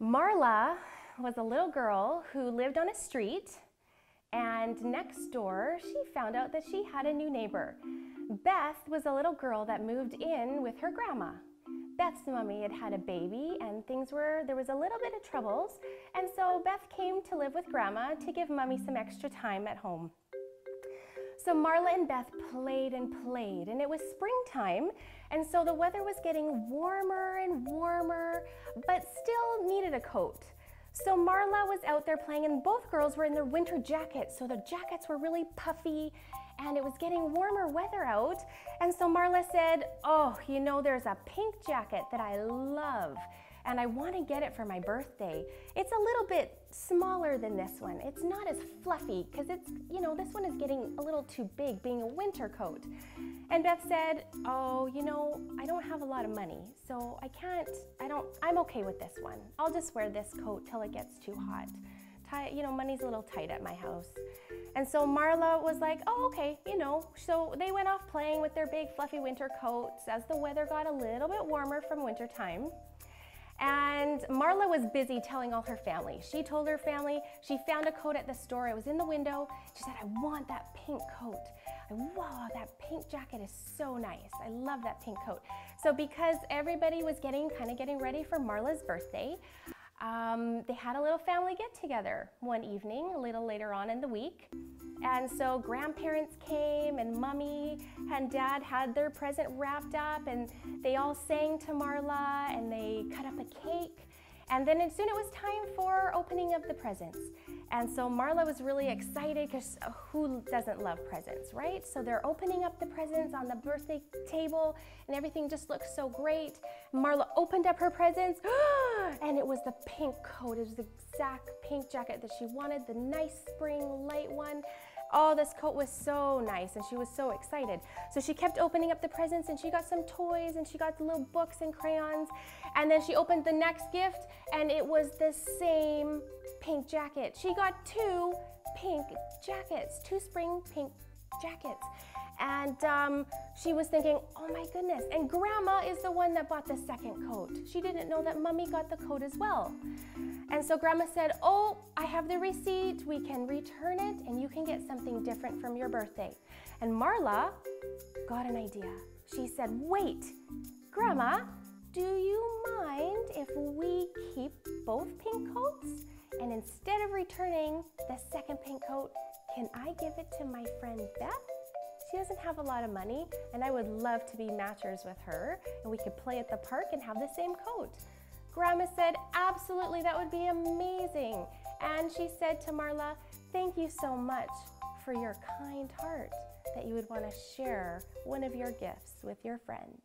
Marla was a little girl who lived on a street, and next door she found out that she had a new neighbor. Beth was a little girl that moved in with her grandma. Beth's mommy had had a baby and there was a little bit of troubles, and so Beth came to live with grandma to give mommy some extra time at home. So Marla and Beth played and played, and it was springtime, and so the weather was getting warmer and warmer, but still needed a coat. So Marla was out there playing, and both girls were in their winter jackets, so their jackets were really puffy, and it was getting warmer weather out. And so Marla said, oh, you know, there's a pink jacket that I love, and I want to get it for my birthday. It's a little bit smaller than this one. It's not as fluffy because it's, you know, this one is getting a little too big being a winter coat. And Beth said, oh, you know, I don't have a lot of money, so I'm okay with this one. I'll just wear this coat till it gets too hot. You know, money's a little tight at my house. And so Marla was like, oh, okay, you know. So they went off playing with their big fluffy winter coats as the weather got a little bit warmer from winter time. And Marla was busy telling all her family. She told her family she found a coat at the store. It was in the window. She said, I want that pink coat. Wow, that pink jacket is so nice. I love that pink coat. So because everybody was getting ready for Marla's birthday, they had a little family get-together one evening, a little later on in the week. And so grandparents came, and Mommy and Dad had their present wrapped up, and they all sang to Marla, and they cut up a cake. And then soon it was time for opening of the presents. And so Marla was really excited because who doesn't love presents, right? So they're opening up the presents on the birthday table, and everything just looks so great. Marla opened up her presents, and it was the pink coat. It was the exact pink jacket that she wanted, the nice spring light one. Oh, this coat was so nice, and she was so excited. So she kept opening up the presents, and she got some toys, and she got the little books and crayons. And then she opened the next gift, and it was the same pink jacket. She got two pink jackets, two spring pink jackets. And she was thinking, oh my goodness. And Grandma is the one that bought the second coat. She didn't know that Mommy got the coat as well. And so Grandma said, oh, I have the receipt. We can return it, and you can get something different from your birthday. And Marla got an idea. She said, wait, Grandma, do you mind if we keep both pink coats? And instead of returning the second pink coat, can I give it to my friend Beth? She doesn't have a lot of money, and I would love to be matchers with her, and we could play at the park and have the same coat. Grandma said, absolutely, that would be amazing. And she said to Marla, thank you so much for your kind heart that you would want to share one of your gifts with your friend.